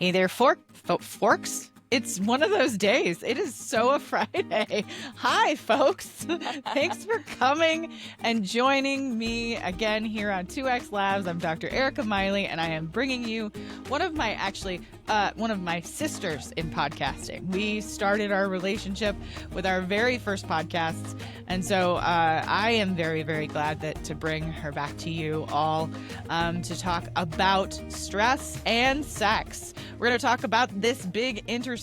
Hey there, Forks. It's one of those days. It is so a Friday. Hi, folks. Thanks for coming and joining me again here on 2X Labs. I'm Dr. Erika Miley, and I am bringing you one of my sisters in podcasting. We started our relationship with our very first podcasts, and so I am very, very glad to bring her back to you all to talk about stress and sex. We're going to talk about this big intersection.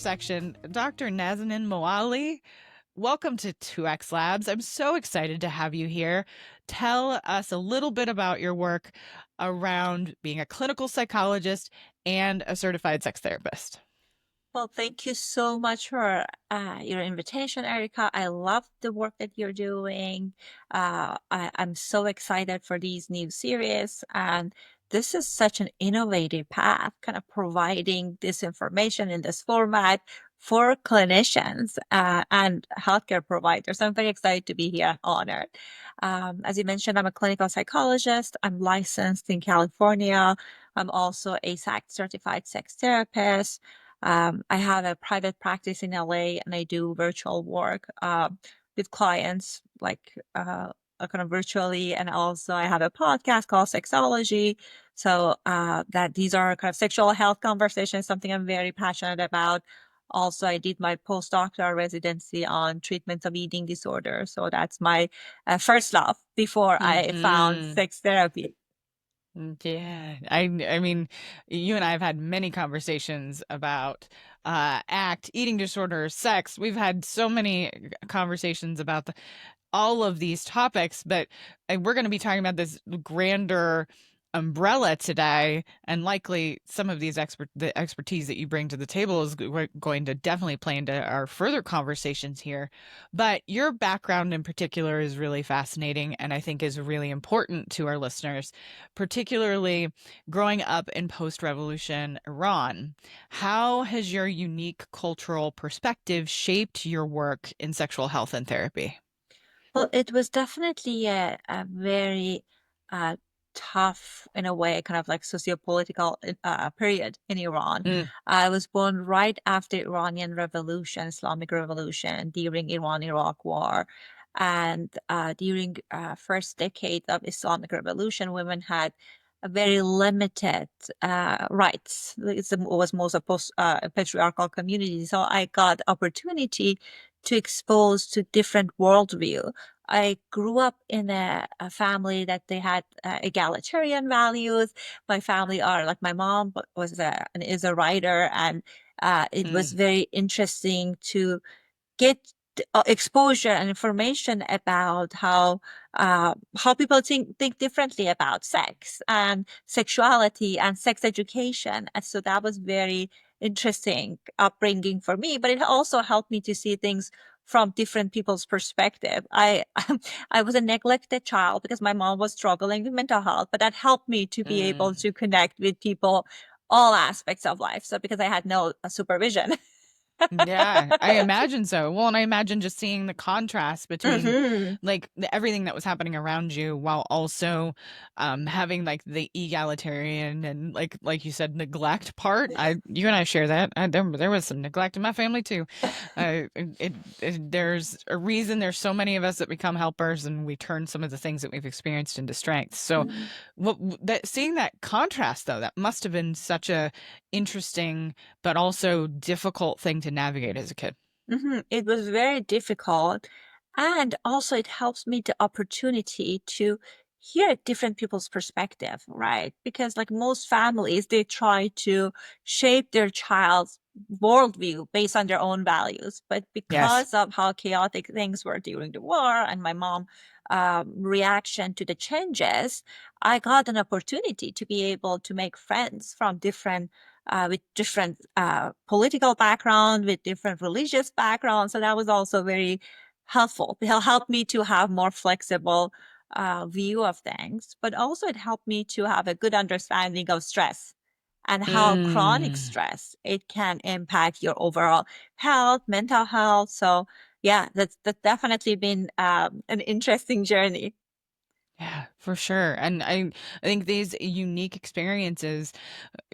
Dr. Nazanin Moali, welcome to 2X Labs. I'm so excited to have you here. Tell us a little bit about your work around being a clinical psychologist and a certified sex therapist. Well, thank you so much for your invitation, Erika. I love the work that you're doing. I'm so excited for these new series. And this is such an innovative path, kind of providing this information in this format for clinicians and healthcare providers. I'm very excited to be here, honored. As you mentioned, I'm a clinical psychologist. I'm licensed in California. I'm also a AASECT-certified sex therapist. I have a private practice in LA and I do virtual work with clients kind of virtually. And also I have a podcast called Sexology. So that these are kind of sexual health conversations, something I'm very passionate about. Also, I did my postdoctoral residency on treatment of eating disorder. So that's my first love before I found sex therapy. Yeah, I mean, you and I have had many conversations about ACT, eating disorders, sex. We've had so many conversations about all of these topics, but we're going to be talking about this grander umbrella today, and likely some of the expertise that you bring to the table is going to definitely play into our further conversations here. But your background in particular is really fascinating, and I think is really important to our listeners, particularly growing up in post-revolution Iran. How has your unique cultural perspective shaped your work in sexual health and therapy? Well, it was definitely a very uh, tough, in a way, kind of like sociopolitical period in Iran. I was born right after Iranian Revolution, Islamic Revolution, during Iran-Iraq War. And during first decade of Islamic Revolution, women had a very limited rights. It was most of post patriarchal community. So I got opportunity to expose to different worldview. I grew up in a family that they had egalitarian values. My family are like my mom is a writer, and it was very interesting to get exposure and information about how people think differently about sex and sexuality and sex education. And so that was very interesting upbringing for me, but it also helped me to see things from different people's perspective. I was a neglected child because my mom was struggling with mental health, but that helped me to be able to connect with people, all aspects of life. So because I had no supervision. Yeah, I imagine so. Well, and I imagine just seeing the contrast between everything that was happening around you while also having like the egalitarian and like you said, neglect part. You and I share that. There was some neglect in my family too. There's a reason there's so many of us that become helpers and we turn some of the things that we've experienced into strengths. So seeing that contrast though, that must have been such a interesting but also difficult thing to navigate as a kid. It was very difficult. And also it helps me the opportunity to hear different people's perspective, right? Because like most families, they try to shape their child's worldview based on their own values. But Yes. because of how chaotic things were during the war and my mom reaction to the changes, I got an opportunity to be able to make friends from different with different political background, with different religious background. So that was also very helpful. It helped me to have more flexible view of things, but also it helped me to have a good understanding of stress and how chronic stress it can impact your overall health, mental health. So yeah, that's definitely been an interesting journey. Yeah, for sure. And I think these unique experiences,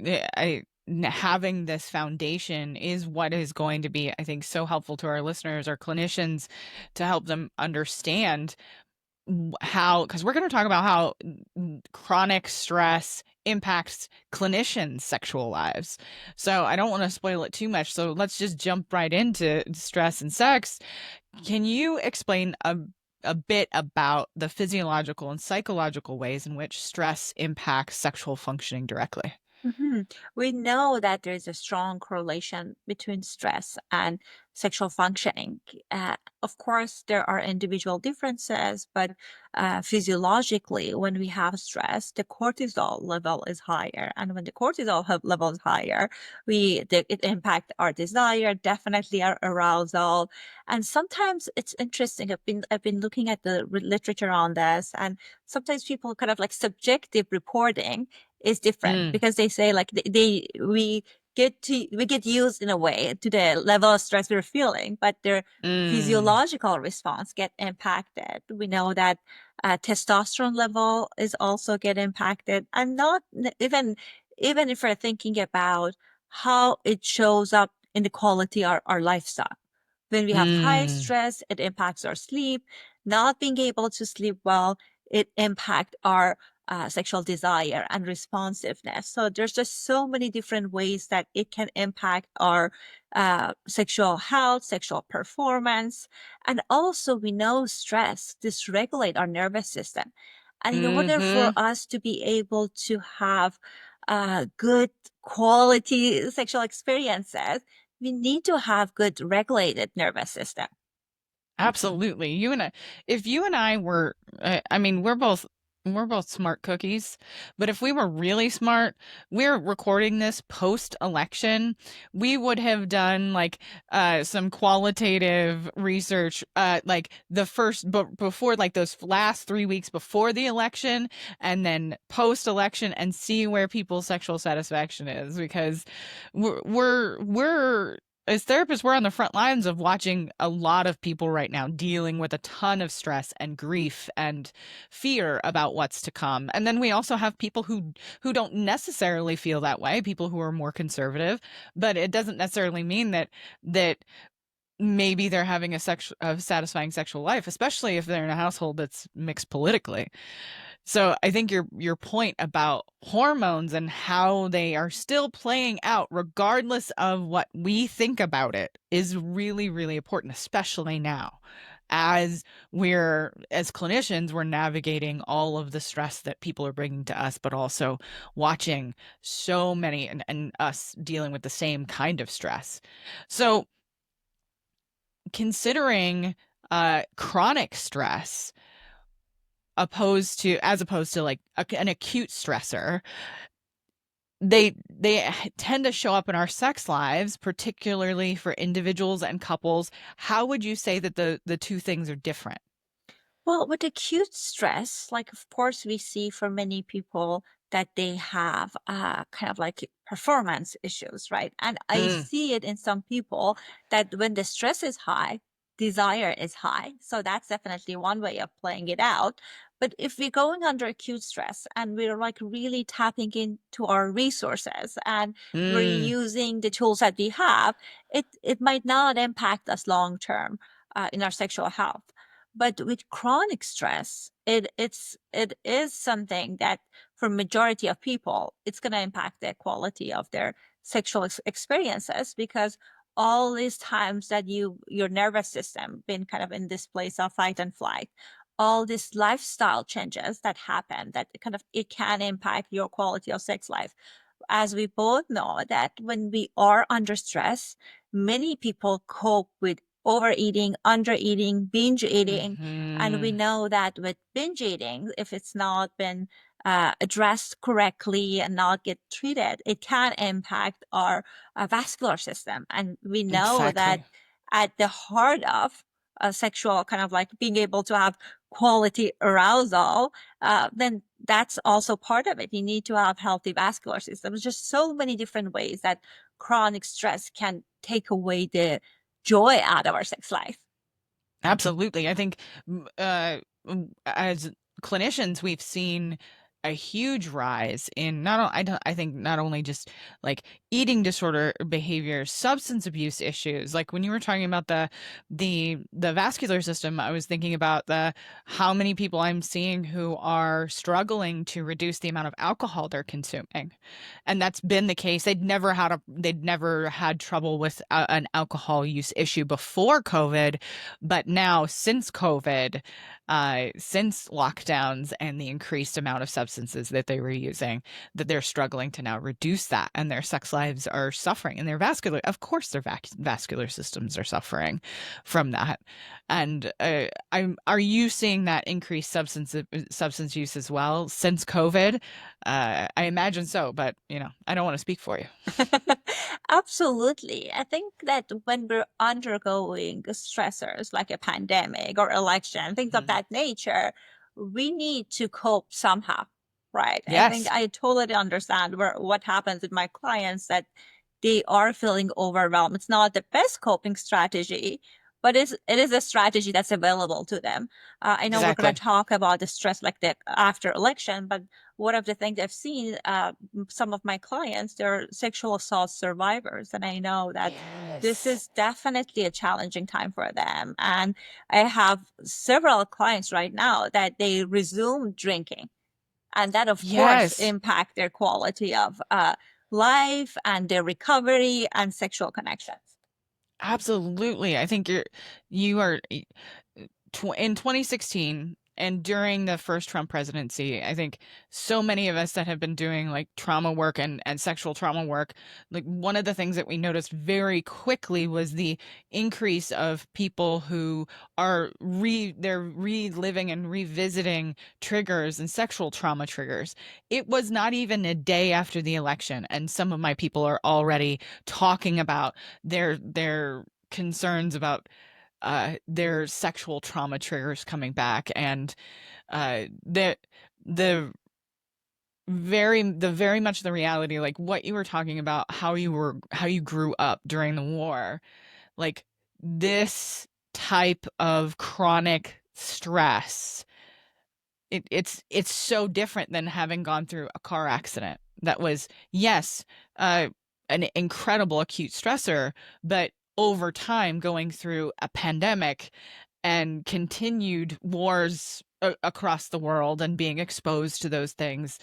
I having this foundation is what is going to be, I think, so helpful to our listeners, our clinicians, to help them understand how, because we're going to talk about how chronic stress impacts clinicians' sexual lives. So I don't want to spoil it too much. So let's just jump right into stress and sex. Can you explain a bit about the physiological and psychological ways in which stress impacts sexual functioning directly? We know that there is a strong correlation between stress and sexual functioning. Of course, there are individual differences, but physiologically, when we have stress, the cortisol level is higher, and when the level is higher, it impacts our desire, definitely our arousal, and sometimes it's interesting. I've been looking at the literature on this, and sometimes people kind of like subjective reporting is different Mm, because they say like we get used in a way to the level of stress we're feeling, but their mm, physiological response get impacted. We know that testosterone level is also get impacted, and not even if we're thinking about how it shows up in the quality of our lifestyle. When we have high mm, stress, it impacts our sleep. Not being able to sleep well, it impacts our sexual desire and responsiveness. So there's just so many different ways that it can impact our sexual health, sexual performance, and also we know stress dysregulate our nervous system. And in order for mm-hmm. us to be able to have good quality sexual experiences, we need to have good regulated nervous system. Absolutely. If you and I were, I mean, we're both smart cookies, but if we were really smart, we're recording this post-election, we would have done like some qualitative research, like the first, but before, like those last 3 weeks before the election, and then post-election, and see where people's sexual satisfaction is, because we're as therapists, we're on the front lines of watching a lot of people right now dealing with a ton of stress and grief and fear about what's to come. And then we also have people who don't necessarily feel that way, people who are more conservative, but it doesn't necessarily mean that maybe they're having a satisfying sexual life, especially if they're in a household that's mixed politically. So I think your point about hormones and how they are still playing out regardless of what we think about it is really, really important, especially now. As clinicians, we're navigating all of the stress that people are bringing to us, but also watching so many, and us dealing with the same kind of stress. So considering chronic stress, as opposed to like an acute stressor, they tend to show up in our sex lives, particularly for individuals and couples. How would you say that the two things are different? Well, with acute stress, like of course we see for many people that they have kind of like performance issues, right? And I Mm, see it in some people that when the stress is high, desire is high. So that's definitely one way of playing it out. But if we're going under acute stress and we're like really tapping into our resources and we're mm, using the tools that we have, it might not impact us long term in our sexual health. But with chronic stress, it is something that for majority of people, it's going to impact the quality of their sexual experiences because all these times that your nervous system been kind of in this place of fight and flight, all these lifestyle changes that happen that kind of it can impact your quality of sex life. As we both know that when we are under stress, many people cope with overeating, undereating, binge eating. And we hmm. know that with binge eating, if it's not been addressed correctly and not get treated, it can impact our vascular system. And we know that Exactly. at the heart of a sexual kind of like being able to have quality arousal, then that's also part of it. You need to have healthy vascular systems. Just so many different ways that chronic stress can take away the joy out of our sex life. Absolutely. I think as clinicians, we've seen a huge rise in not o- I don't I think not only just like eating disorder behaviors, substance abuse issues. Like when you were talking about the vascular system, I was thinking about the how many people I'm seeing who are struggling to reduce the amount of alcohol they're consuming. And that's been the case. They'd never had trouble with an alcohol use issue before COVID, but now since COVID, since lockdowns and the increased amount of substances that they were using, that they're struggling to now reduce that, and their sex lives are suffering, and of course, their vascular systems are suffering from that. And are you seeing that increased substance use as well since COVID? I imagine so, but I don't want to speak for you. Absolutely. I think that when we're undergoing stressors like a pandemic or election, things of Mhm. that nature, we need to cope somehow, right? I think Yes. I totally understand what happens with my clients, that they are feeling overwhelmed. It's not the best coping strategy, but it is a strategy that's available to them. I know we're going Exactly. to talk about the stress like the after election, but one of the things I've seen, some of my clients, they're sexual assault survivors, and I know that this Yes. is definitely a challenging time for them. And I have several clients right now that they resume drinking, and that of course Yes. impact their quality of life and their recovery and sexual connections. Absolutely. I think you are in 2016 and during the first Trump presidency. I think so many of us that have been doing like trauma work and sexual trauma work, like one of the things that we noticed very quickly was the increase of people who they're reliving and revisiting triggers and sexual trauma triggers. It was not even a day after the election, and some of my people are already talking about their concerns about their sexual trauma triggers coming back, and the the very much the reality, like what you were talking about, how you grew up during the war, like this type of chronic stress, it's so different than having gone through a car accident that was, yes, uh an incredible acute stressor, but over time going through a pandemic and continued wars across the world and being exposed to those things,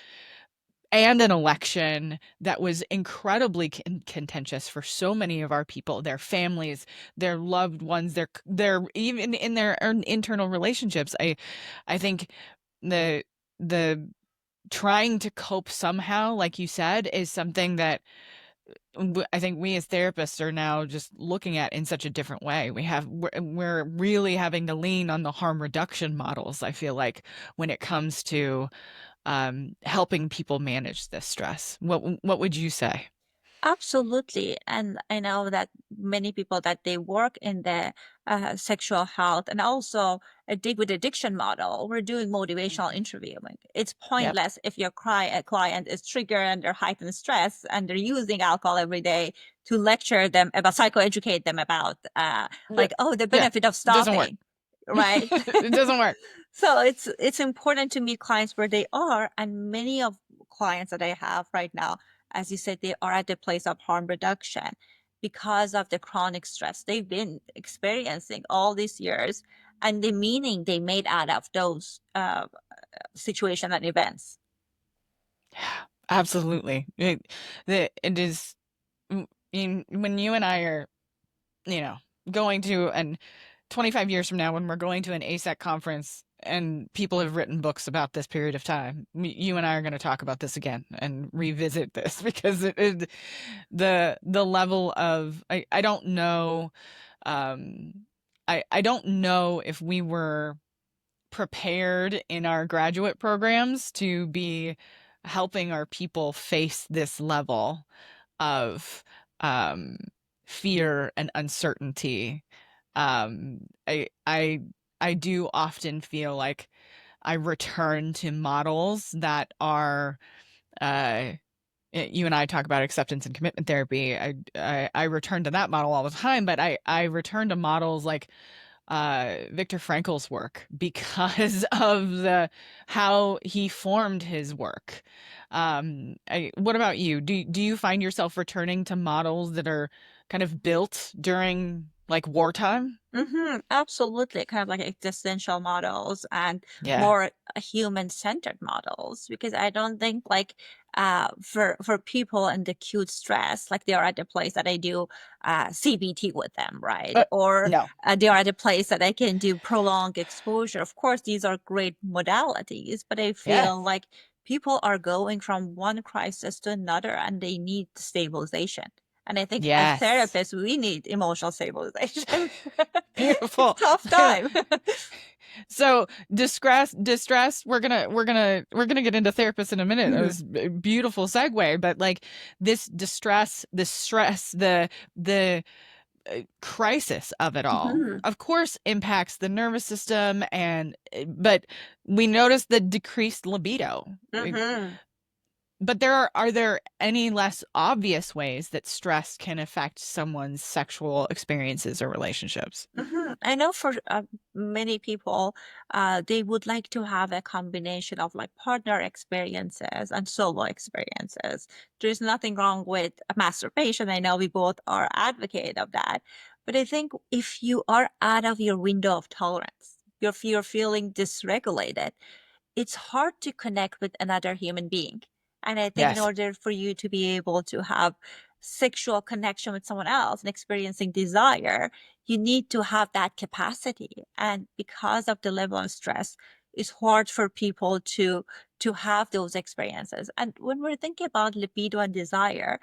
and an election that was incredibly contentious for so many of our people, their families, their loved ones, their even in their own internal relationships. I think the the trying to cope somehow, like you said, is something that I think we as therapists are now just looking at in such a different way. We're really having to lean on the harm reduction models, I feel like, when it comes to helping people manage this stress. What would you say? Absolutely. And I know that many people that they work in the sexual health and also dig with addiction model, we're doing motivational Mhm. interviewing. It's Yep. pointless if your client is triggered and they're heightened stress and they're using alcohol every day to lecture them about, psychoeducate them about Yeah. like, oh, the Yeah. benefit of It doesn't work. stopping, right? It doesn't work. So it's important to meet clients where they are, and many of clients that I have right now, as you said, they are at the place of harm reduction because of the chronic stress they've been experiencing all these years and the meaning they made out of those situations and events. Yeah, absolutely. It is when you and I are, you know, going to an 25 years from now, when we're going to an AASECT conference and people have written books about this period of time, you and I are going to talk about this again and revisit this because the level of, I don't know, um I don't know if we were prepared in our graduate programs to be helping our people face this level of um, fear and uncertainty. Um, I I I do often feel like I return to models that are you and I talk about acceptance and commitment therapy. I return to that model all the time, but I return to models like Viktor Frankl's work because of the how he formed his work. What about you? Do you find yourself returning to models that are kind of built during like wartime? Absolutely. Kind of like existential models and Yeah. more human-centered models, because I don't think like for people in the acute stress, like they are at the place that I do CBT with them, right? Uh, Or no. they are at a place that I can do prolonged exposure. Of course, these are great modalities, but I Yeah. feel like people are going from one crisis to another and they need stabilization. And I think as Yes. therapists, we need emotional stabilization. It's a Beautiful. tough time. So distress, we're gonna get into therapists in a minute. It Mhm. was a beautiful segue, but like this distress, the stress, the crisis of it all, Mhm. of course, impacts the nervous system, and but we notice the decreased libido. Mhm. But are there any less obvious ways that stress can affect someone's sexual experiences or relationships? I know for many people, they would like to have a combination of like partner experiences and solo experiences. There's nothing wrong with masturbation. I know we both are advocate of that. But I think if you are out of your window of tolerance, you're feeling dysregulated, it's hard to connect with another human being. And I think in Yes. order for you to be able to have sexual connection with someone else and experiencing desire, you need to have that capacity. And because of the level of stress, it's hard for people to have those experiences. And when we're thinking about libido and desire,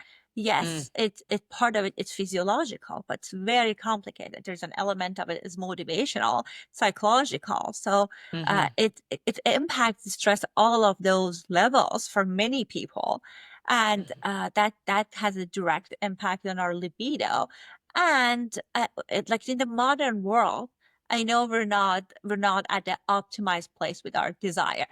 Mm, yes, it's part of it, it's physiological, but it's very complicated. There's an element of it is motivational, psychological. So hmm. it impacts the stress all of those levels for many people, and that has a direct impact on our libido. And like in the modern world, I know we're not at the optimized place with our desire.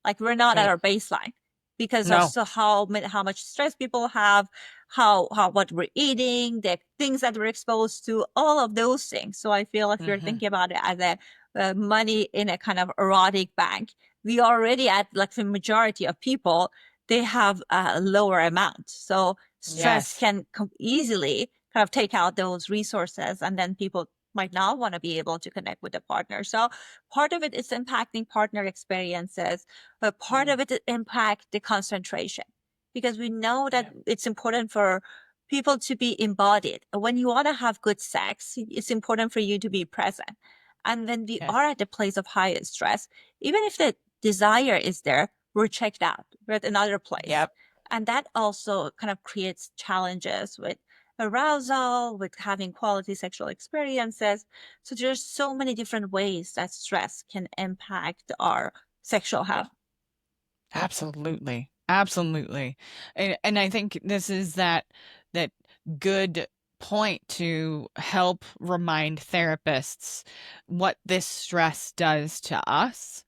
Like we're not at Right. our baseline because of No. so how much stress people have, how what we're eating, the things that we're exposed to, all of those things. So I feel if you're Hmm. thinking about it as a money in a kind of erotic bank, we already at like the majority of people, they have a lower amount. So stress Yes. can easily kind of take out those resources, and then people might not want to be able to connect with the partner. So part of it is impacting partner experiences, but part Mm, of it impact the concentration, because we know that yeah. it's important for people to be embodied. When you want to have good sex, it's important for you to be present. And when we Yes. are at the place of highest stress, even if the desire is there, we're checked out. We're at another place. Yep. And that also kind of creates challenges with arousal, with having quality sexual experiences. So there's so many different ways that stress can impact our sexual Yeah. health. Absolutely. Absolutely. And I think this is that good point to help remind therapists what this stress does to us,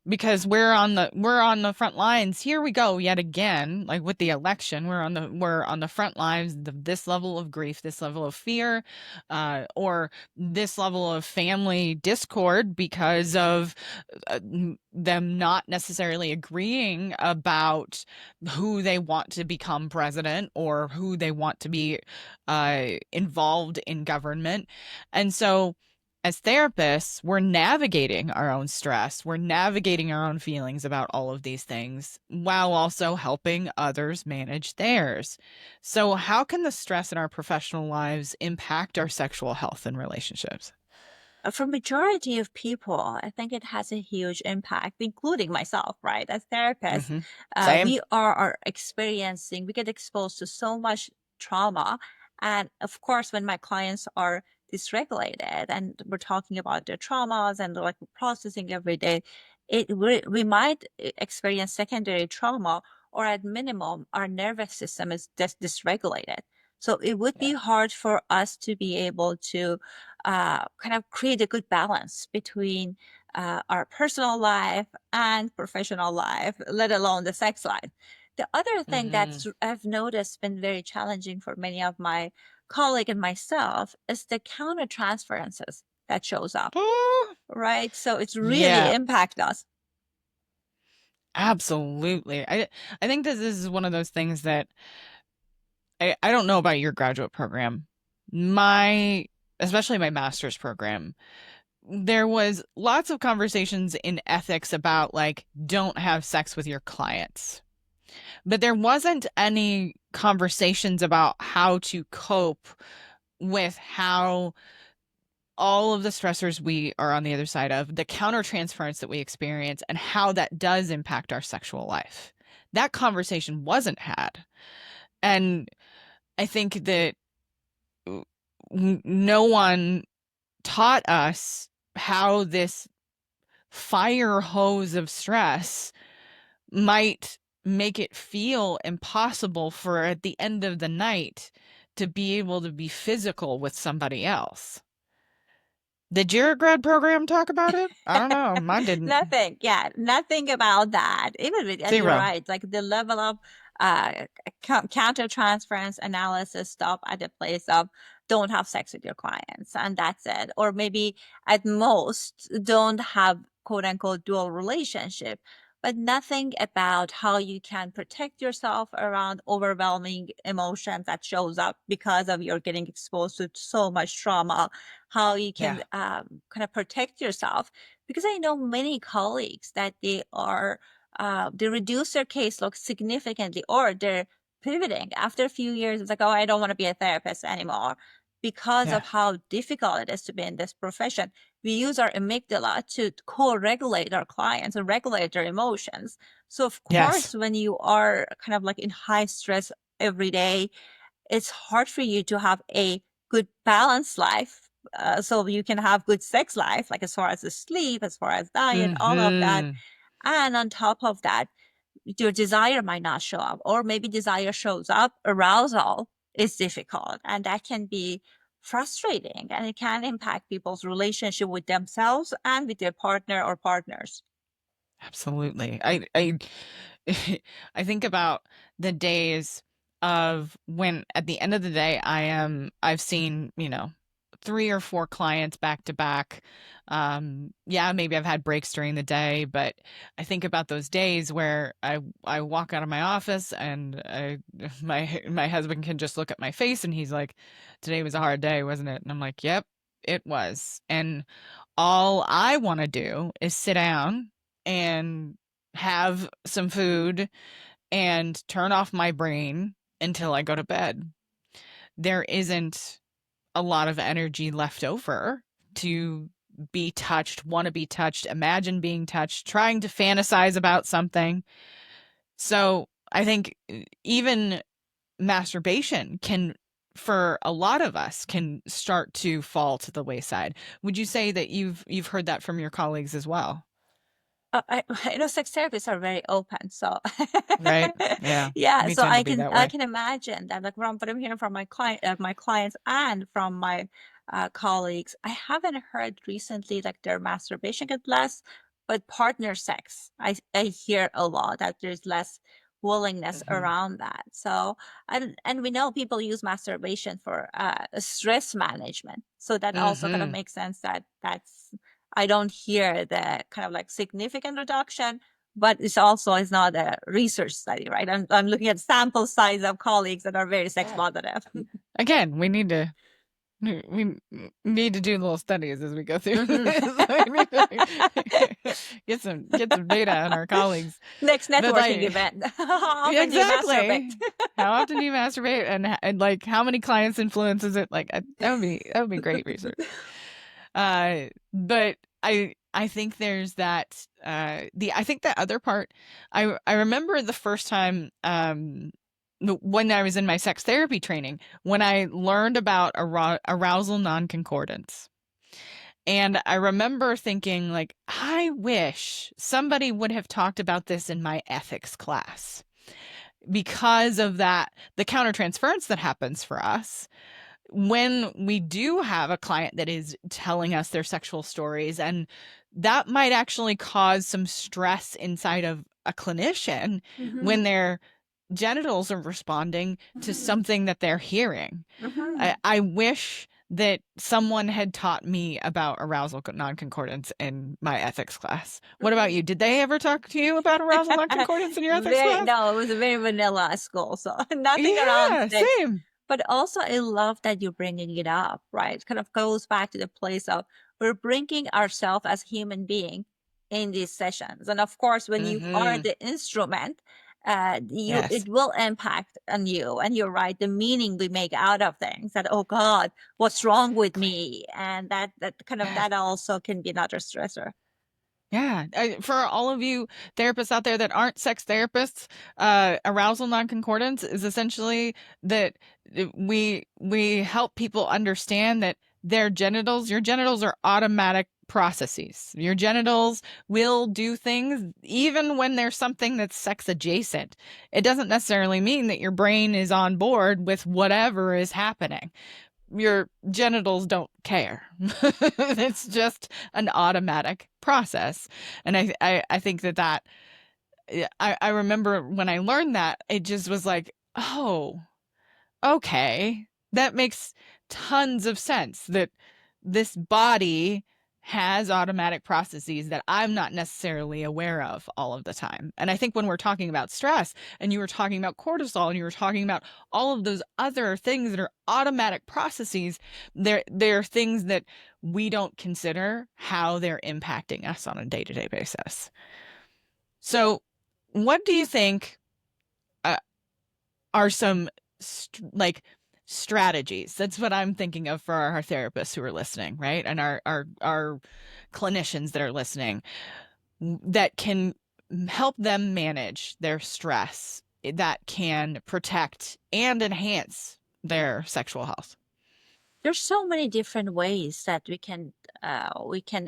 because we're on the front lines. Here we go yet again, like with the election, we're on the front lines of this level of grief, this level of fear, or this level of family discord because of them not necessarily agreeing about who they want to become president or who they want to be involved in government. And so as therapists, we're navigating our own stress, we're navigating our own feelings about all of these things while also helping others manage theirs. So, how can the stress in our professional lives impact our sexual health and relationships? For majority of people, I think it has a huge impact, including myself, right? As therapists, Hmm. Same. we get exposed to so much trauma. And of course, when my clients are dysregulated and we're talking about their traumas and like processing every day, we might experience secondary trauma, or at minimum, our nervous system is dysregulated. So it would be Yeah. hard for us to be able to kind of create a good balance between our personal life and professional life, let alone the sex life. The other thing Hmm. that's I've noticed been very challenging for many of my colleagues and myself is the counter transferences. that shows up, Oh, right? So it's really yeah, impact us. absolutely. I think this is one of those things that I don't know about your graduate program. Especially my master's program, there was lots of conversations in ethics about like, don't have sex with your clients. But there wasn't any conversations about how to cope with how all of the stressors we are on the other side of, the countertransference that we experience, and how that does impact our sexual life. That conversation wasn't had. And I think that no one taught us how this fire hose of stress might make it feel impossible for at the end of the night to be able to be physical with somebody else. Did your grad program talk about it? I don't know. Mine didn't. Nothing. Yeah, nothing about that. Even with, and you're Zero. right, like the level of counter transference analysis stop at the place of don't have sex with your clients and that's it. Or maybe at most don't have quote unquote dual relationship, but nothing about how you can protect yourself around overwhelming emotions that shows up because of you're getting exposed to so much trauma, how you can Yeah. kind of protect yourself. Because I know many colleagues that they reduce their caseload significantly, or they're pivoting after a few years. It's like, oh, I don't want to be a therapist anymore because Yeah. of how difficult it is to be in this profession. We use our amygdala to co-regulate our clients and regulate their emotions. So of Yes. course, when you are kind of like in high stress every day, it's hard for you to have a good balanced life. So you can have good sex life, like as far as the sleep, as far as diet, all of that. Mm-hmm. And on top of that, your desire might not show up, or maybe desire shows up, arousal is difficult, and that can be frustrating, and it can impact people's relationship with themselves and with their partner or partners. Absolutely. I I think about the days of when at the end of the day I've seen, 3 or 4 clients back to back. Yeah, maybe I've had breaks during the day, but I think about those days where I walk out of my office and my husband can just look at my face and he's like, "Today was a hard day, wasn't it?" And I'm like, "Yep, it was." And all I want to do is sit down and have some food and turn off my brain until I go to bed. There isn't a lot of energy left over to be touched, want to be touched, imagine being touched, trying to fantasize about something. So I think even masturbation can, for a lot of us, can start to fall to the wayside. Would you say that you've heard that from your colleagues as well? Sex therapists are very open, so Right? Yeah. yeah. We So tend to I be can that I way. can imagine that, like from what I'm hearing from my clients, and from my colleagues. I haven't heard recently like their masturbation get less, but partner sex, I hear a lot that there's less willingness Hmm. around that. So and we know people use masturbation for stress management, so that also kind of Hmm. makes sense that that's I don't hear the kind of like significant reduction, but it's not a research study, right? I'm looking at sample size of colleagues that are very sex positive. Again, we need to do little studies as we go through Mhm. this. We need to get some data on our colleagues. Next But networking like, event. How yeah, often do you masturbate? exactly. How often do you masturbate, and like how many clients influences it? Like that would be great research. But I think there's that I think the other part, I remember the first time when I was in my sex therapy training, when I learned about arousal non-concordance. And I remember thinking like, I wish somebody would have talked about this in my ethics class, because of that, the countertransference that happens for us when we do have a client that is telling us their sexual stories, and that might actually cause some stress inside of a clinician Mhm, when their genitals are responding to mhm, something that they're hearing. mhm. I wish that someone had taught me about arousal non-concordance in my ethics class. What about you? Did they ever talk to you about arousal non-concordance in your ethics class? No, it was a very vanilla school, so nothing around Yeah, sex. same. But also, I love that you're bringing it up, right? It kind of goes back to the place of we're bringing ourselves as human being in these sessions. And of course, when you are the instrument, Yes. it will impact on you. And you're right, the meaning we make out of things that, oh God, what's wrong with me? And that kind of Yes. that also can be another stressor. Yeah. For all of you therapists out there that aren't sex therapists, arousal non-concordance is essentially that we help people understand that your genitals are automatic processes. Your genitals will do things even when there's something that's sex adjacent. It doesn't necessarily mean that your brain is on board with whatever is happening. Your genitals don't care. It's just an automatic process. And I think that I remember when I learned that, it just was like, oh, okay, that makes tons of sense that this body has automatic processes that I'm not necessarily aware of all of the time. And I think when we're talking about stress and you were talking about cortisol and you were talking about all of those other things that are automatic processes, they're things that we don't consider how they're impacting us on a day-to-day basis. So what do you think are some strategies? That's what I'm thinking of for our therapists who are listening, right? And our clinicians that are listening that can help them manage their stress, that can protect and enhance their sexual health. There's so many different ways that we can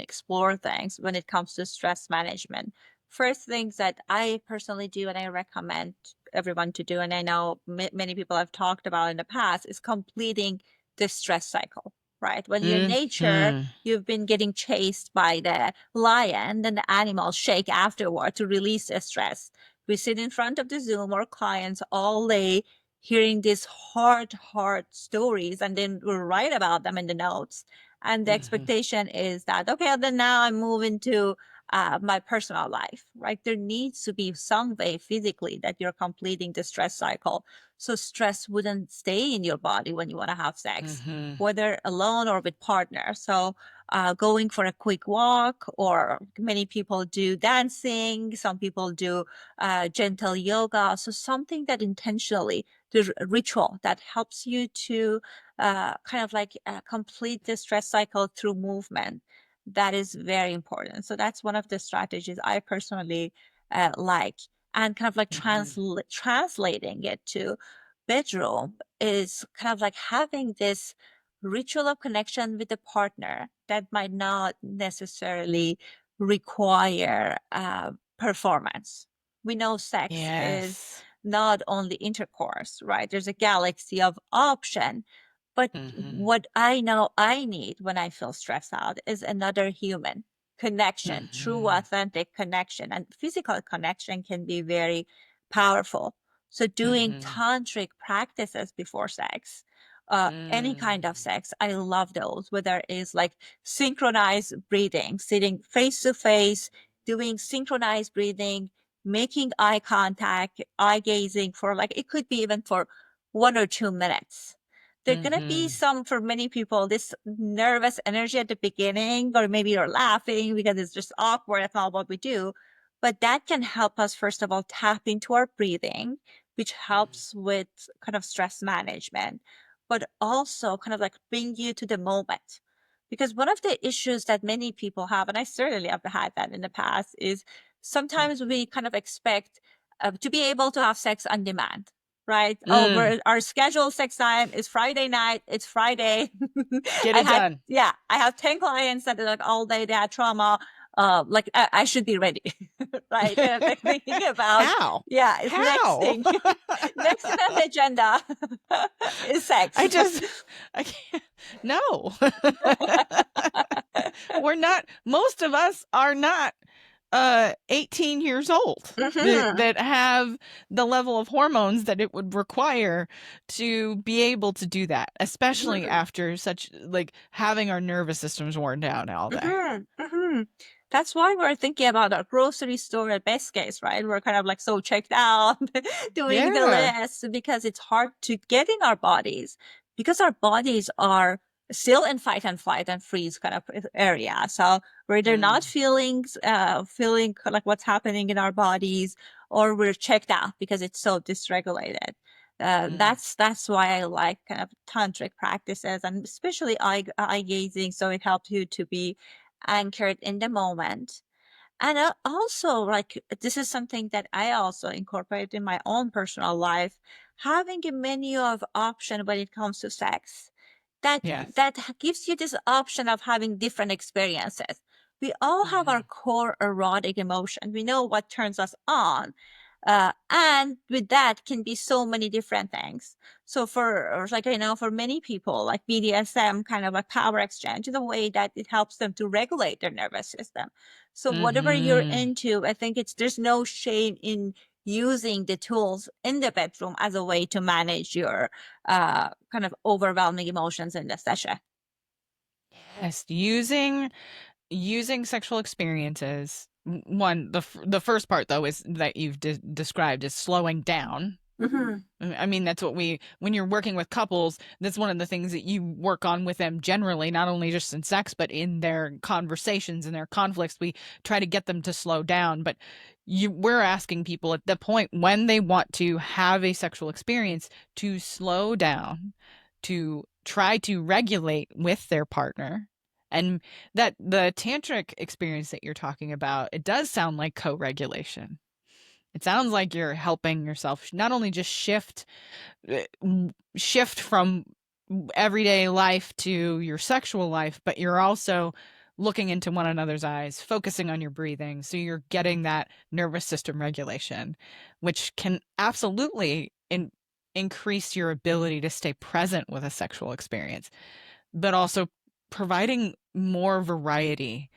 explore things when it comes to stress management. First things that I personally do and I recommend everyone to do, and I know many people have talked about in the past, is completing the stress cycle, right? When you're in nature, you've been getting chased by the lion, then the animals shake afterward to release the stress. We sit in front of the Zoom or clients all day hearing these hard stories, and then we'll write about them in the notes. And the expectation is that, okay, then now I'm moving to my personal life, right? There needs to be some way physically that you're completing the stress cycle. So stress wouldn't stay in your body when you want to have sex, whether alone or with partner. So going for a quick walk, or many people do dancing, some people do gentle yoga. So something that intentionally, the ritual that helps you to complete the stress cycle through movement. That is very important. So that's one of the strategies I personally like. And kind of like translating it to bedroom is kind of like having this ritual of connection with a partner that might not necessarily require performance. We know sex is not only intercourse, right? There's a galaxy of option. But what I know I need when I feel stressed out is another human connection, true, authentic connection. And physical connection can be very powerful. So doing tantric practices before sex, any kind of sex, I love those, whether it's like synchronized breathing, sitting face to face, doing synchronized breathing, making eye contact, eye gazing for like, it could be even for 1 or 2 minutes. There's going to be some, for many people, this nervous energy at the beginning, or maybe you're laughing because it's just awkward. That's not what we do. But that can help us, first of all, tap into our breathing, which helps with kind of stress management, but also kind of like bring you to the moment. Because one of the issues that many people have, and I certainly have had that in the past, is sometimes we kind of expect to be able to have sex on demand, right? Oh, our scheduled sex time is Friday night. It's Friday. Get it done. Yeah. I have 10 clients that are like all day they had trauma. I should be ready, right? And like thinking about how? Yeah, it's how? next thing. Next thing on the agenda is sex. I can't. No, we're not. Most of us are not 18 years old Mm-hmm. that have the level of hormones that it would require to be able to do that, especially Mm-hmm. after such like having our nervous systems worn down all day. Mm-hmm. Mm-hmm. That's why we're thinking about our grocery store at best case, right? We're kind of like so checked out doing the Yeah. list because it's hard to get in our bodies because our bodies are still in fight and flight and freeze kind of area. So we're either not Mm, feeling like what's happening in our bodies or we're checked out because it's so dysregulated. mm, That's why I like kind of tantric practices and especially eye gazing. So it helps you to be anchored in the moment. And also, like, this is something that I also incorporate in my own personal life, having a menu of option when it comes to sex. yes. That gives you this option of having different experiences. We all have our Mhm. core erotic emotion. We know what turns us on. And with that can be so many different things. So for like for many people, like BDSM kind of a power exchange in a way that it helps them to regulate their nervous system. So whatever you're Mhm. into, I think there's no shame in using the tools in the bedroom as a way to manage your kind of overwhelming emotions in the session. Yes, using sexual experiences. One, the first part though is that you've described is slowing down. Hmm. I mean, that's what when you're working with couples, that's one of the things that you work on with them generally, not only just in sex, but in their conversations and their conflicts. We try to get them to slow down, but we're asking people at the point when they want to have a sexual experience to slow down, to try to regulate with their partner. And that the tantric experience that you're talking about, it does sound like co-regulation. It sounds like you're helping yourself not only just shift from everyday life to your sexual life, but you're also looking into one another's eyes, focusing on your breathing. So you're getting that nervous system regulation, which can absolutely increase your ability to stay present with a sexual experience, but also providing more variety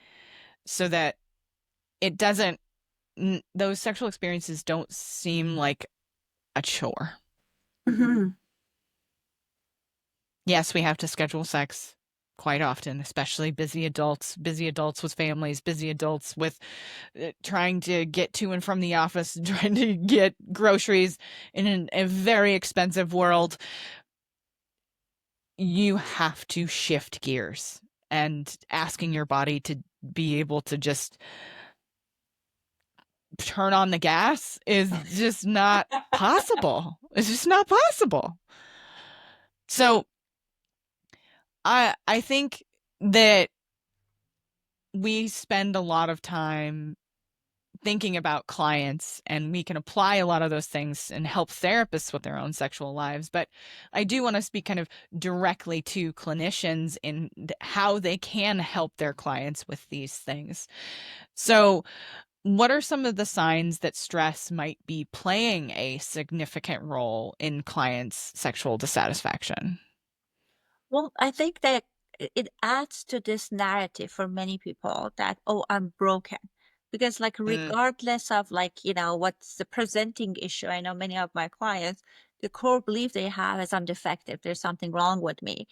so that it doesn't, those sexual experiences don't seem like a chore. Hmm. Yes, we have to schedule sex quite often, especially busy adults with families, busy adults with trying to get to and from the office, trying to get groceries in a very expensive world. You have to shift gears, and asking your body to be able to just turn on the gas is just not possible. It's just not possible. So I think that we spend a lot of time thinking about clients, and we can apply a lot of those things and help therapists with their own sexual lives. But I do want to speak kind of directly to clinicians in how they can help their clients with these things. So, what are some of the signs that stress might be playing a significant role in clients' sexual dissatisfaction? Well, I think that it adds to this narrative for many people that, oh, I'm broken. Because like Mm, regardless of like, what's the presenting issue, I know many of my clients, the core belief they have is I'm defective. There's something wrong with me.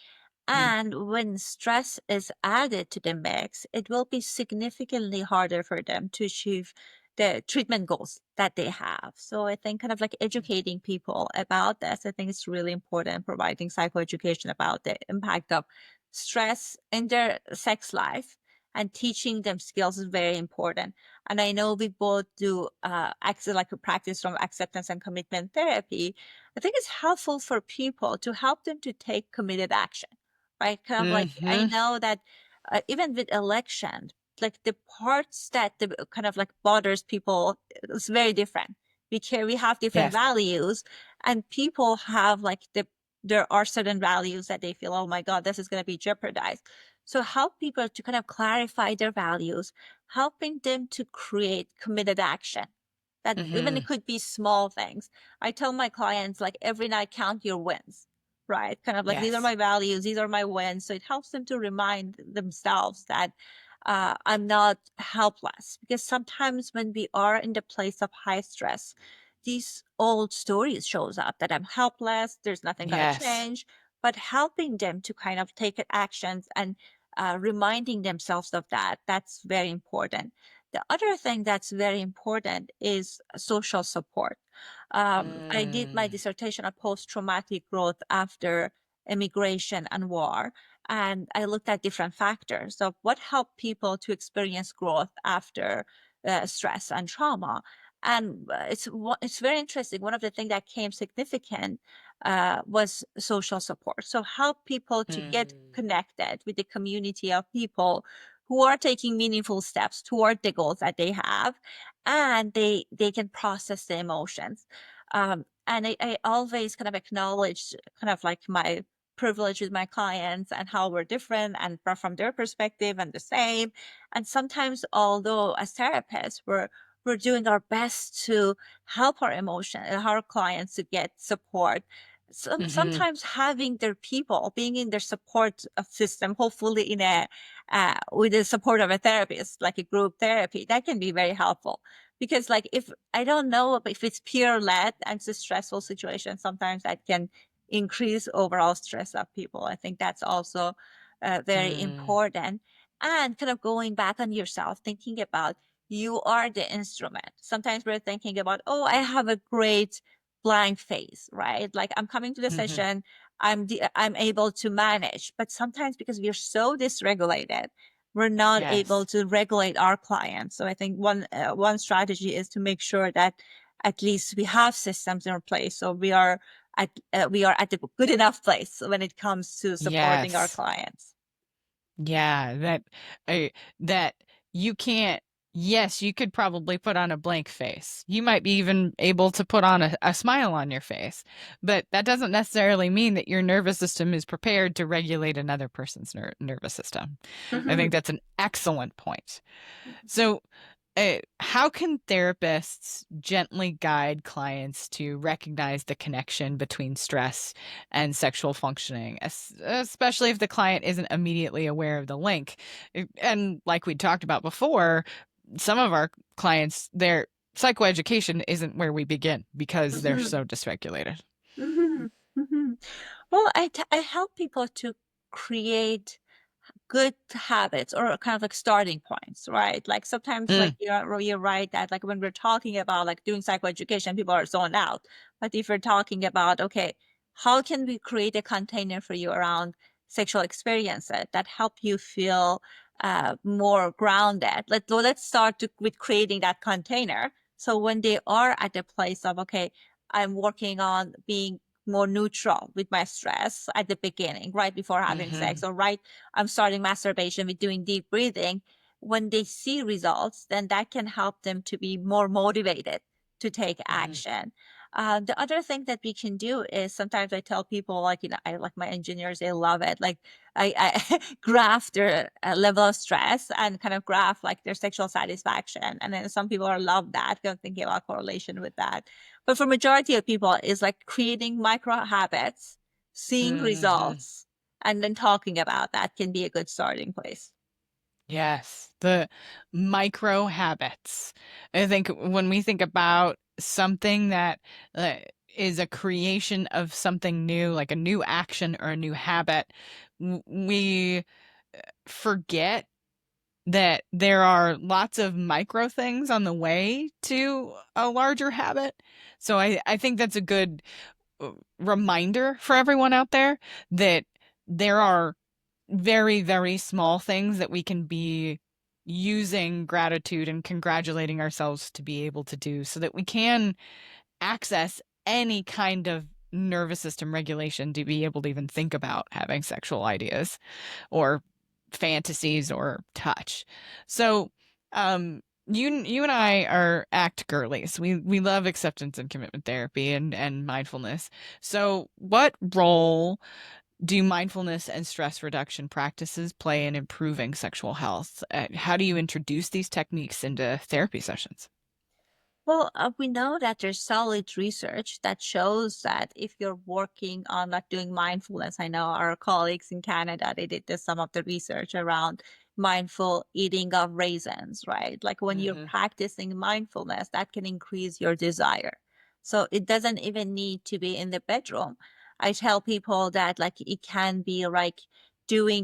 mm, And when stress is added to the mix, it will be significantly harder for them to achieve the treatment goals that they have. So I think kind of like educating people about this, I think it's really important, providing psychoeducation about the impact of stress in their sex life and teaching them skills is very important. And I know we both do like a practice from acceptance and commitment therapy. I think it's helpful for people to help them to take committed action, right? Kind of like I mm-hmm. know that even with election, like the parts that the kind of like bothers people is very different. We have different Yes. values, and people have like there are certain values that they feel, oh my God, this is going to be jeopardized. So help people to kind of clarify their values, helping them to create committed action. That even Mm-hmm. it could be small things. I tell my clients like every night count your wins, right? Kind of like these are Yes. my values, these are my wins. So it helps them to remind themselves that, I'm not helpless. Because sometimes when we are in the place of high stress, these old stories shows up that I'm helpless, there's nothing going to Yes. change, but helping them to kind of take actions and reminding themselves of that, that's very important. The other thing that's very important is social support. I did my Mm. dissertation on post-traumatic growth after immigration and war, and I looked at different factors of what helped people to experience growth after stress and trauma. And it's very interesting. One of the things that came significant was social support. So help people to get Mm. connected with the community of people who are taking meaningful steps toward the goals that they have, and they can process the emotions. And I always kind of acknowledge kind of like my privilege with my clients and how we're different and from their perspective and the same. And sometimes, although as therapists, we're doing our best to help our emotion and our clients to get support. Mhm. Sometimes having their people being in their support system, hopefully in a with the support of a therapist, like a group therapy, that can be very helpful. Because like if I don't know if it's peer led and it's a stressful situation, sometimes that can increase overall stress of people. I think that's also very Mm. important. And kind of going back on yourself, thinking about you are the instrument. Sometimes we're thinking about, oh, I have a great blank face, right? Like I'm coming to the Mhm. session, I'm able to manage. But sometimes because we're so dysregulated, we're not able Yes. to regulate our clients. So I think one strategy is to make sure that at least we have systems in place, so we are at a good enough place when it comes to supporting our Yes. clients. Yeah, uh, that you can't yes, you could probably put on a blank face. You might be even able to put on a smile on your face, but that doesn't necessarily mean that your nervous system is prepared to regulate another person's nervous system. I think Mhm. that's an excellent point. So, how can therapists gently guide clients to recognize the connection between stress and sexual functioning, especially if the client isn't immediately aware of the link? And like we talked about before, some of our clients, their psychoeducation isn't where we begin because they're Mhm. so dysregulated. Mhm. Mhm. Well, I help people to create good habits or kind of like starting points, right? Like sometimes like Mm, you're right that like when we're talking about like doing psychoeducation, people are zoned out. But if we're talking about, okay, how can we create a container for you around sexual experiences that help you feel more grounded? Let's start with creating that container. So when they are at the place of, okay, I'm working on being more neutral with my stress at the beginning, right before having sex, mhm, or right I'm starting masturbation with doing deep breathing, when they see results, then that can help them to be more motivated to take mhm, action. The other thing that we can do is sometimes I tell people, like, I like my engineers, they love it. Like, I graph their level of stress and kind of graph like their sexual satisfaction. And then some people are love that, kind of thinking about correlation with that. But for majority of people, it's like creating micro habits, seeing mhm. results, and then talking about that can be a good starting place. Yes, the micro habits. I think when we think about something that uh, is a creation of something new, like a new action or a new habit, we forget that there are lots of micro things on the way to a larger habit. So I think that's a good reminder for everyone out there that there are very, very small things that we can be using gratitude and congratulating ourselves to be able to do so that we can access any kind of nervous system regulation to be able to even think about having sexual ideas or fantasies or touch. So, you and I are ACT girlies. We love acceptance and commitment therapy and mindfulness. So, what role do mindfulness and stress reduction practices play in improving sexual health? How do you introduce these techniques into therapy sessions? Well, we know that there's solid research that shows that if you're working on like doing mindfulness, I know our colleagues in Canada, they did this, some of the research around mindful eating of raisins, right? Like when you're Hmm. practicing mindfulness, that can increase your desire. So it doesn't even need to be in the bedroom. I tell people that like it can be like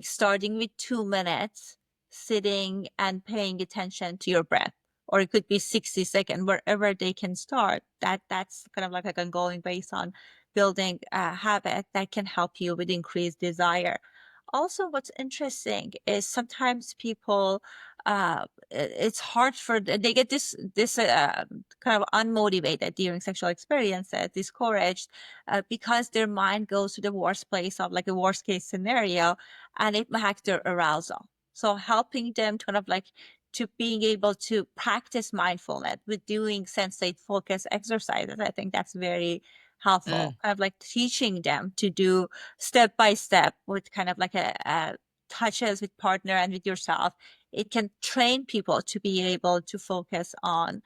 starting with 2 minutes, sitting and paying attention to your breath, or it could be 60 seconds, wherever they can start. That's kind of like a going based on building a habit that can help you with increased desire. Also, what's interesting is sometimes people, it's hard for they get this kind of unmotivated during sexual experiences, discouraged, because their mind goes to the worst place of like a worst case scenario, and it impacts their arousal. So helping them to kind of like to being able to practice mindfulness with doing sensate focus exercises, I think that's very helpful. Mm. Kind of like teaching them to do step by step with kind of like a touches with partner and with yourself. It can train people to be able to focus on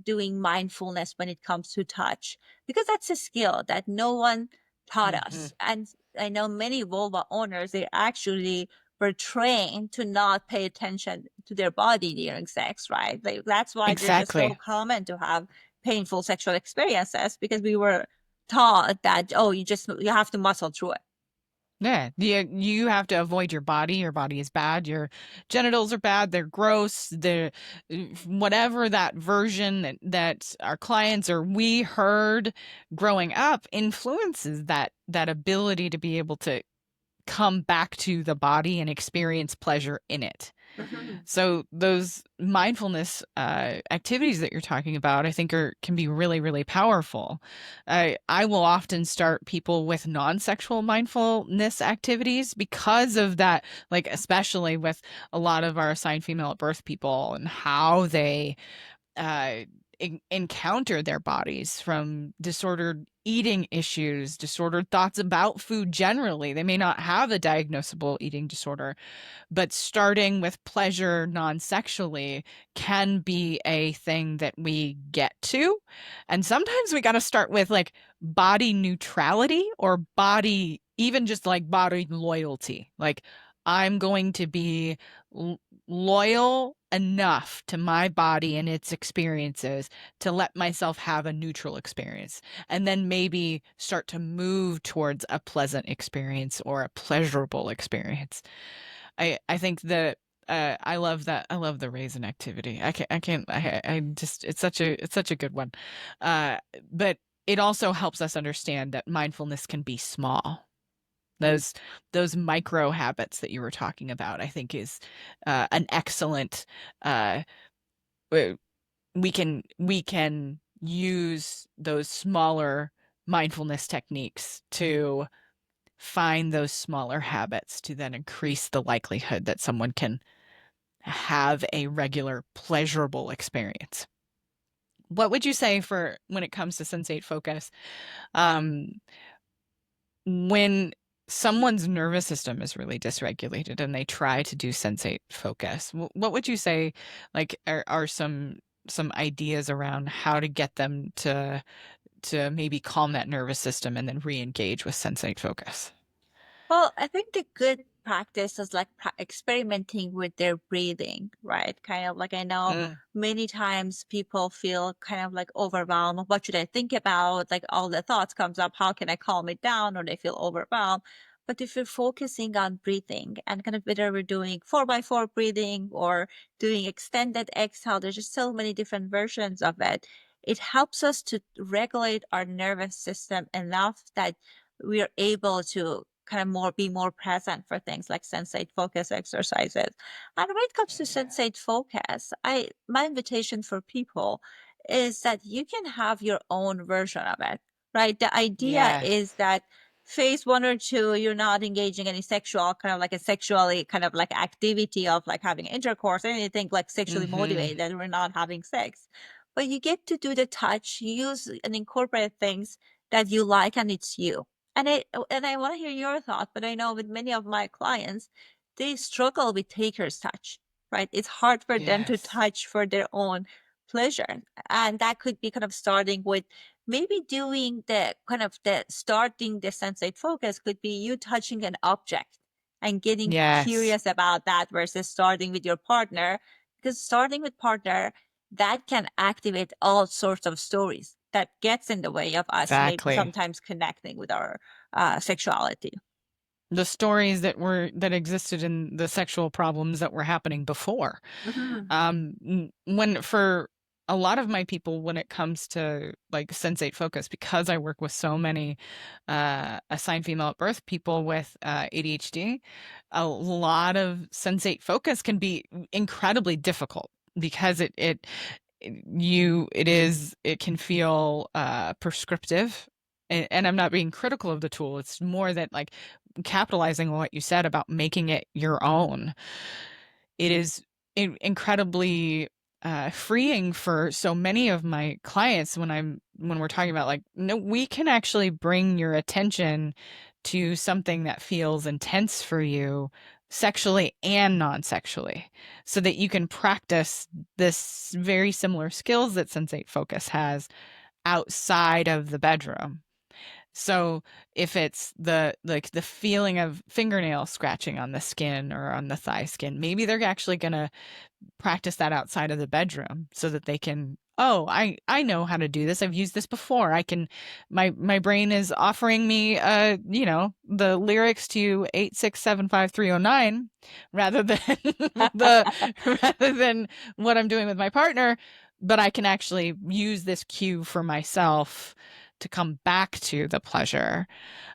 doing mindfulness when it comes to touch, because that's a skill that no one taught Hmm. us. And I know many vulva owners, they actually were trained to not pay attention to their body during sex, right? Like, that's why they're just so Exactly. common to have painful sexual experiences, because we were taught that, oh, you have to muscle through it. Yeah, you have to avoid your body. Your body is bad. Your genitals are bad. They're gross. They're whatever that version that our clients or we heard growing up influences that ability to be able to come back to the body and experience pleasure in it. Mhm. So those mindfulness activities that you're talking about, I think can be really, really powerful. I will often start people with non-sexual mindfulness activities because of that, like especially with a lot of our assigned female at birth people and how they uh, encounter their bodies, from disordered eating issues, disordered thoughts about food generally. They may not have a diagnosable eating disorder, but starting with pleasure non-sexually can be a thing that we get to. And sometimes we got to start with like body neutrality, or body, even just like body loyalty. Like, I'm going to be loyal enough to my body and its experiences to let myself have a neutral experience, and then maybe start to move towards a pleasant experience or a pleasurable experience. I think that I love that. I love the raisin activity. I just it's such a good one. Uh but it also helps us understand that mindfulness can be small. Those those micro habits that you were talking about, I think, is an excellent uh w- we can use those smaller mindfulness techniques to find those smaller habits to then increase the likelihood that someone can have a regular pleasurable experience. What would you say for when it comes to sensate focus? Um, when someone's nervous system is really dysregulated and they try to do sensate focus, what would you say, like, are some ideas around how to get them to maybe calm that nervous system and then re-engage with sensate focus? Well, I think the good practice is like experimenting with their breathing, right? Kind of like, I know Mm. many times people feel kind of like overwhelmed. What should I think about? Like all the thoughts comes up. How can I calm it down? Or they feel overwhelmed. But if you're focusing on breathing, and kind of whether we're doing 4x4 breathing or doing extended exhale, there's just so many different versions of it. It helps us to regulate our nervous system enough that we are able to kind of be more present for things like sensate focus exercises. And when it comes to sensate focus, my invitation for people is that you can have your own version of it, right? The idea Yeah. is that phase 1 or 2, you're not engaging any sexual kind of like a sexually kind of like activity of like having intercourse, anything like sexually Hmm. motivated, that we're not having sex. But you get to do the touch, use and incorporate things that you like, and it's you. And I want to hear your thought, but I know with many of my clients, they struggle with taker's touch, right? It's hard for them to Yes. touch for their own pleasure. And that could be kind of starting with maybe doing the kind of the starting the sensate focus could be you touching an object and getting Yes. curious about that versus starting with your partner. Because starting with partner, that can activate all sorts of stories that gets in the way of us maybe Exactly. sometimes connecting with our sexuality. The stories that existed in the sexual problems that were happening before. When for a lot of my people, when it comes to like sensate focus, because I work with so many assigned female at birth people with ADHD, a lot of sensate focus can be incredibly difficult because it can feel prescriptive. And I'm not being critical of the tool. It's more that like capitalizing on what you said about making it your own. It is incredibly freeing for so many of my clients when we're talking about like, no, we can actually bring your attention to something that feels intense for you sexually and non-sexually so that you can practice this very similar skills that Sensate Focus has outside of the bedroom. So if it's the feeling of fingernail scratching on the skin or on the thigh skin, maybe they're actually going to practice that outside of the bedroom so that they can, oh, I know how to do this. I've used this before. I can my brain is offering me the lyrics to 8675309 rather than the rather than what I'm doing with my partner, but I can actually use this cue for myself to come back to the pleasure.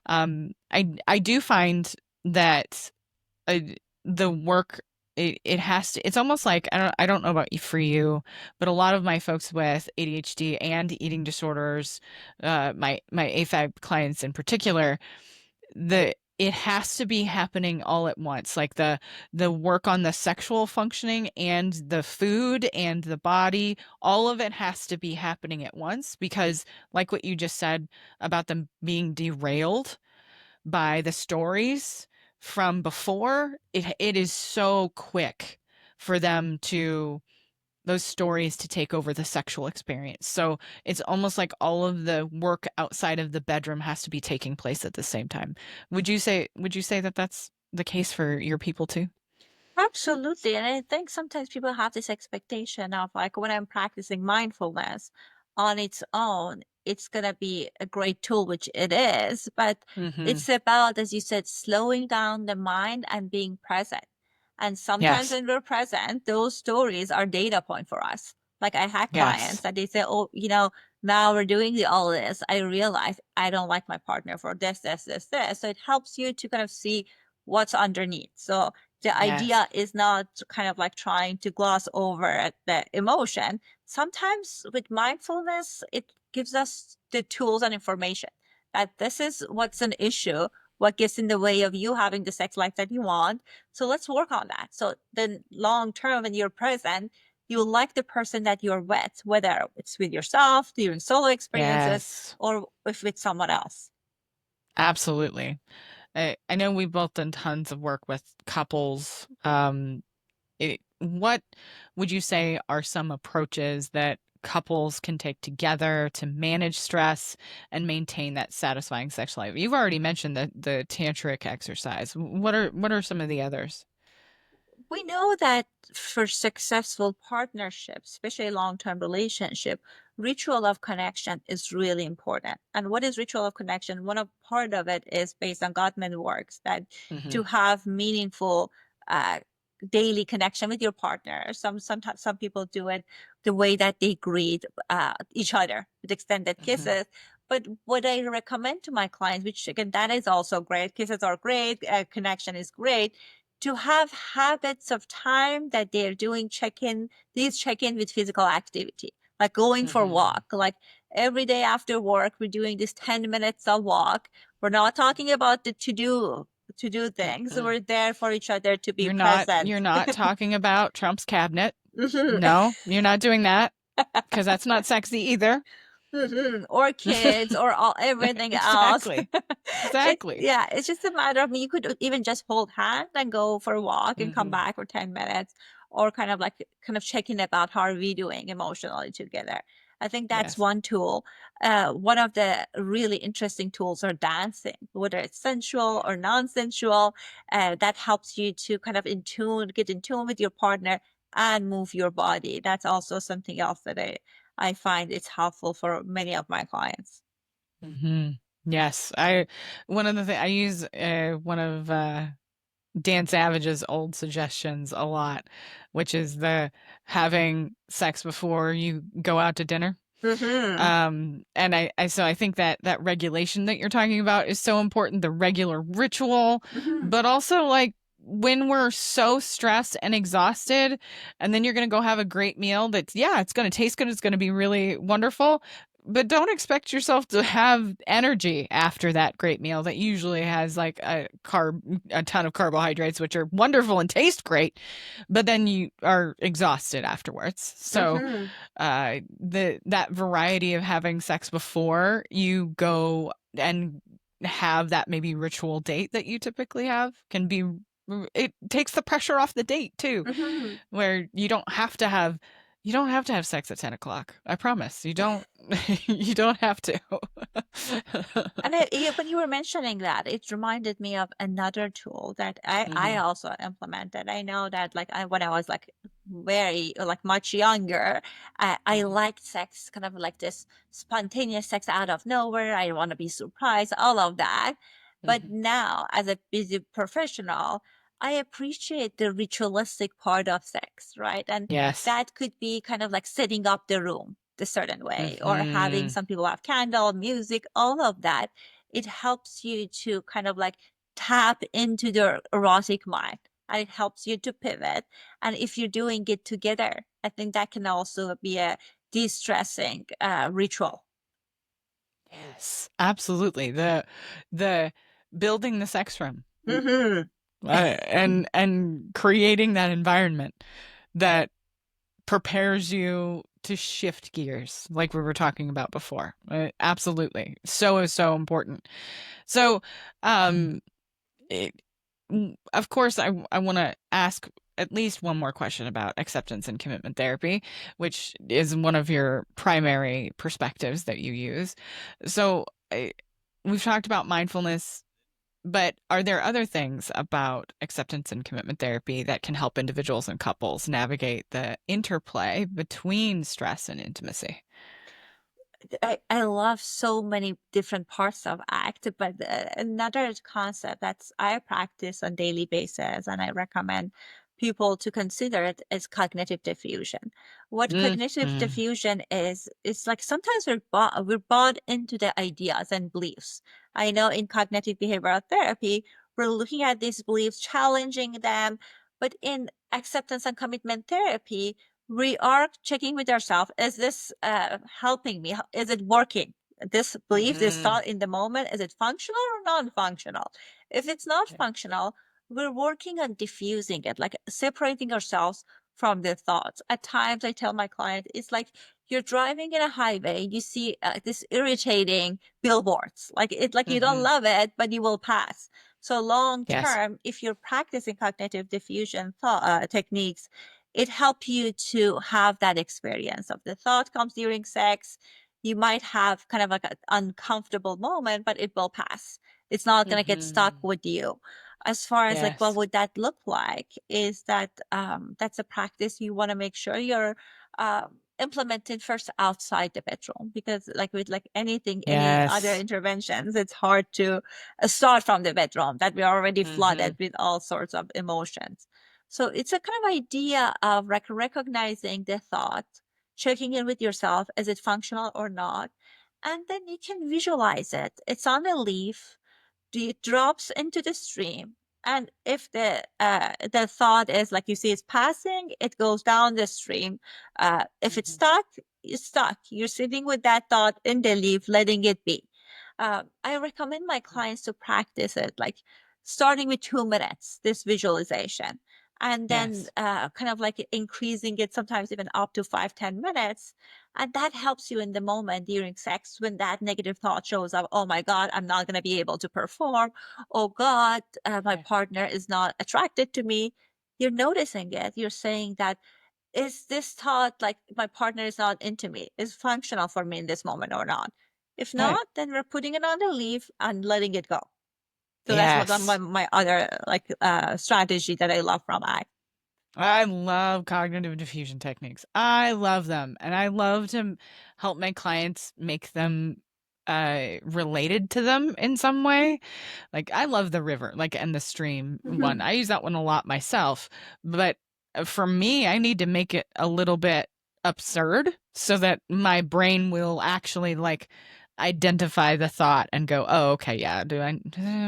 I do find that uh, the work it has to, it's almost like I don't know about you for you, but a lot of my folks with ADHD and eating disorders, my AFAB clients in particular, it has to be happening all at once, like the work on the sexual functioning and the food and the body, all of it has to be happening at once because like what you just said about them being derailed by the stories from before, it is so quick for them to those stories to take over the sexual experience. So it's almost like all of the work outside of the bedroom has to be taking place at the same time. Would you say that that's the case for your people too? Absolutely. And I think sometimes people have this expectation of like when I'm practicing mindfulness on its own, it's going to be a great tool, which it is. But Mm-hmm. it's about, as you said, slowing down the mind and being present. And sometimes Yes. when we're present, those stories are data point for us. Like I had clients Yes. that they say, oh, now we're doing all this. I realize I don't like my partner for this, this, this, this. So it helps you to kind of see what's underneath. So the Yes. idea is not kind of like trying to gloss over the emotion. Sometimes with mindfulness, it gives us the tools and information that this is what's an issue, what gets in the way of you having the sex life that you want. So let's work on that. So then long term, when you're present, you like the person that you're with, whether it's with yourself, during solo experiences, Yes. or if with someone else. Absolutely. I know we've both done tons of work with couples. What would you say are some approaches that couples can take together to manage stress and maintain that satisfying sex life? You've already mentioned the tantric exercise. What are some of the others? We know that for successful partnerships, especially long-term relationship, ritual of connection is really important. And what is ritual of connection? One of part of it is based on Gottman works that Hmm. to have meaningful uh, daily connection with your partner. Sometimes some people do it the way that they greet each other with extended Hmm. kisses. But what I recommend to my clients, which again that is also great, kisses are great, connection is great, to have habits of time that they're doing these check-in with physical activity, like going for a Hmm. walk. Like every day after work, we're doing this 10 minutes of walk. We're not talking about the to do things. Mm-mm. We're there for each other to be You're present. not talking about Trump's cabinet. No, you're not doing that because that's not sexy either. Or kids or everything else. Exactly. Exactly. It's just a matter of you could even just hold hands and go for a walk and come Hmm. back for 10 minutes, or kind of checking about how are we doing emotionally together. I think that's Yes. one tool. One of the really interesting tools are dancing, whether it's sensual or non-sensual. That helps you to kind of get in tune with your partner and move your body. That's also something else that I find it's helpful for many of my clients. Hmm. Yes. One of the things I use, one of Dan Savage's old suggestions a lot, which is the having sex before you go out to dinner. Mm-hmm. And so I think that that regulation that you're talking about is so important, the regular ritual, Mm-hmm. but also like when we're so stressed and exhausted, and then you're going to go have a great meal that's, yeah, it's going to taste good, it's going to be really wonderful, but don't expect yourself to have energy after that great meal that usually has like a ton of carbohydrates, which are wonderful and taste great, but then you are exhausted afterwards. So Mm-hmm. that variety of having sex before you go and have that maybe ritual date that you typically have can be, it takes the pressure off the date too, Mm-hmm. where you don't have to have sex at 10 o'clock. I promise you don't. You don't have to. And when you were mentioning that, it reminded me of another tool that I Hmm. also implemented. I know that like when I was like very like much younger, I Hmm. liked sex, kind of like this spontaneous sex out of nowhere. I want to be surprised, all of that. But Hmm. now, as a busy professional, I appreciate the ritualistic part of sex, right? And Yes. that could be kind of like setting up the room a certain way, or having Hmm. some people have candle music, all of that. It helps you to kind of like tap into the erotic mind, and it helps you to pivot. And if you're doing it together, I think that can also be a de-stressing ritual. Yes, absolutely. The building the sex room, Mm-hmm. and creating that environment that prepares you to shift gears, like we were talking about before. Absolutely, so important. So, um, it, of course, I want to ask at least one more question about acceptance and commitment therapy, which is one of your primary perspectives that you use. So, we've talked about mindfulness, but are there other things about acceptance and commitment therapy that can help individuals and couples navigate the interplay between stress and intimacy? I love so many different parts of ACT, but another concept that's I practice on daily basis and I recommend people to consider it is cognitive diffusion. What cognitive Mm-hmm. diffusion is, it's like sometimes we're bought into the ideas and beliefs. I know in cognitive behavioral therapy, we're looking at these beliefs, challenging them, but in acceptance and commitment therapy, we are checking with ourselves, is this helping me, is it working, this belief, this Mm-hmm. thought in the moment, is it functional or non-functional? If it's not functional, we're working on diffusing it, like separating ourselves from the thoughts. At times I tell my client, it's like you're driving in a highway, you see this irritating billboards, like you don't Mm-hmm. love it but you will pass. So long Yes. term, if you're practicing cognitive diffusion techniques, it helps you to have that experience of the thought comes during sex. You might have kind of like an uncomfortable moment, but it will pass. It's not going to get stuck Mm-hmm. with you. As far as like what Yes. would that look like, is that that's a practice you want to make sure you're implemented first outside the bedroom, because like with like anything, any other Yes. interventions, it's hard to start from the bedroom that we're already Mm-hmm. flooded with all sorts of emotions. So it's a kind of idea of recognizing the thought, checking in with yourself, is it functional or not? And then you can visualize it. It's on a leaf, it drops into the stream. And if the thought is like you see it's passing, it goes down the stream. If it's Mm-hmm. stuck, it's stuck. You're sitting with that thought in the leaf, letting it be. I recommend my clients to practice it, like starting with 2 minutes, this visualization, and then Yes. kind of like increasing it, sometimes even up to 5, 10 minutes. And that helps you in the moment during sex when that negative thought shows up. Oh my God, I'm not going to be able to perform. Oh God, my Okay. partner is not attracted to me. You're noticing it. You're saying that is this thought like my partner is not into me, is functional for me in this moment or not? If Right. not, then we're putting it on the leaf and letting it go. So that's what Yes. my other like strategy that I love from ACT. I love cognitive diffusion techniques. I love them. And I love to help my clients make them related to them in some way. Like I love the river, like and the stream one. I use that one a lot myself, but for me, I need to make it a little bit absurd so that my brain will actually like identify the thought and go, oh, okay, yeah,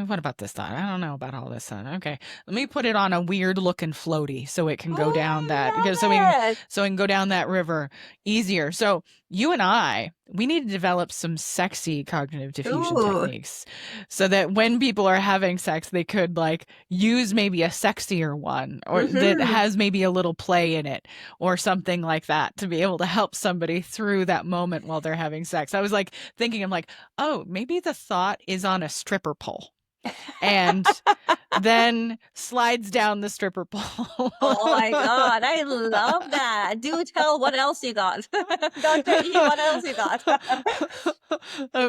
what about this thought? I don't know about all this thought. Okay, let me put it on a weird looking floaty so it can go down that, I so love it. we can go down that river easier. So you and we need to develop some sexy cognitive diffusion Ooh. techniques so that when people are having sex, they could like use maybe a sexier one or that has maybe a little play in it or something like that to be able to help somebody through that moment while they're having sex. I was like thinking, I'm like, oh, maybe the thought is on a stripper pole and then slides down the stripper pole. Oh my God, I love that. Do tell what else you got. Dr. E, what else you got?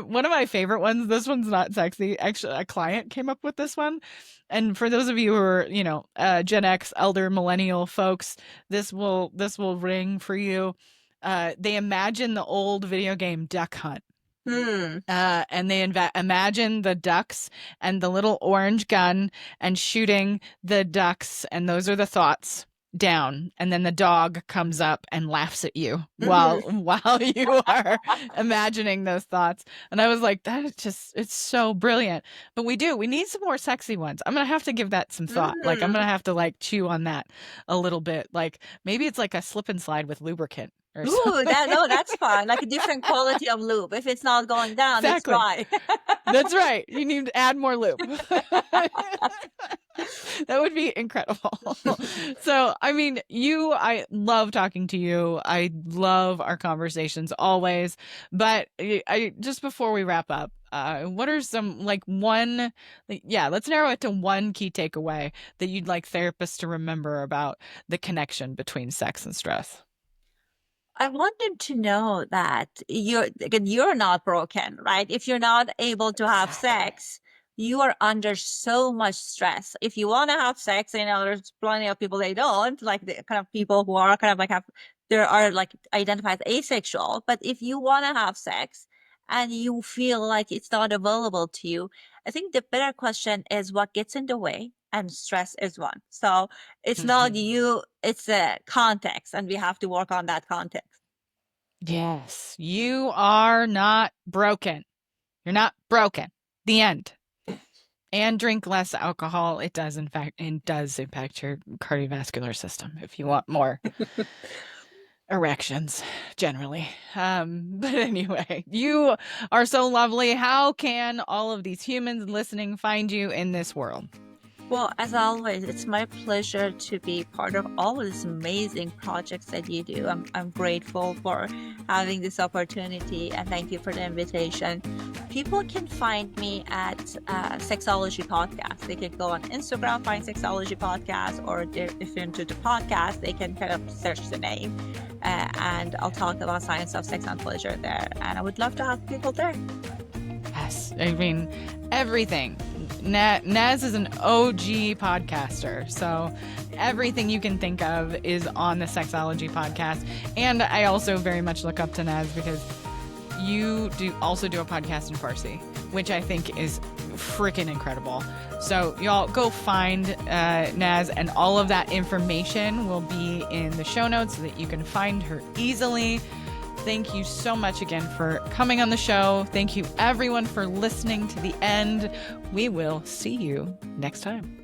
One of my favorite ones, this one's not sexy. Actually, a client came up with this one. And for those of you who are, Gen X, elder millennial folks, this will ring for you. They imagine the old video game Duck Hunt. And they imagine the ducks and the little orange gun and shooting the ducks, and those are the thoughts down, and then the dog comes up and laughs at you while you are imagining those thoughts. And I was like, that is just, it's so brilliant. But we need some more sexy ones. I'm gonna have to give that some thought. Like I'm gonna have to like chew on that a little bit. Like maybe it's like a slip and slide with lubricant. Ooh, that's fun. Like a different quality of lube. If it's not going down, Exactly. it's dry. That's right. You need to add more lube. That would be incredible. So, I mean, I love talking to you. I love our conversations always. But just before we wrap up, what are some let's narrow it to one key takeaway that you'd like therapists to remember about the connection between sex and stress. I want them to know that you're not broken, right? If you're not able to have sex, you are under so much stress. If you want to have sex, there's plenty of people they don't, like the kind of people who are kind of like there are like identified asexual. But if you want to have sex and you feel like it's not available to you, I think the better question is what gets in the way. And stress is one. So it's not you, it's a context, and we have to work on that context. Yes, you are not broken. You're not broken. The end. And drink less alcohol. It does impact your cardiovascular system if you want more erections, generally. But anyway, you are so lovely. How can all of these humans listening find you in this world? Well, as always, it's my pleasure to be part of all of these amazing projects that you do. I'm grateful for having this opportunity, and thank you for the invitation. People can find me at Sexology Podcast. They can go on Instagram, find Sexology Podcast, or if you're into the podcast, they can kind of search the name, and I'll talk about science of sex and pleasure there. And I would love to have people there. Yes, I mean, everything. Naz is an OG podcaster, so everything you can think of is on the Sexology Podcast. And I also very much look up to Naz because you also do a podcast in Farsi, which I think is freaking incredible. So y'all go find Naz, and all of that information will be in the show notes so that you can find her easily. Thank you so much again for coming on the show. Thank you everyone for listening to the end. We will see you next time.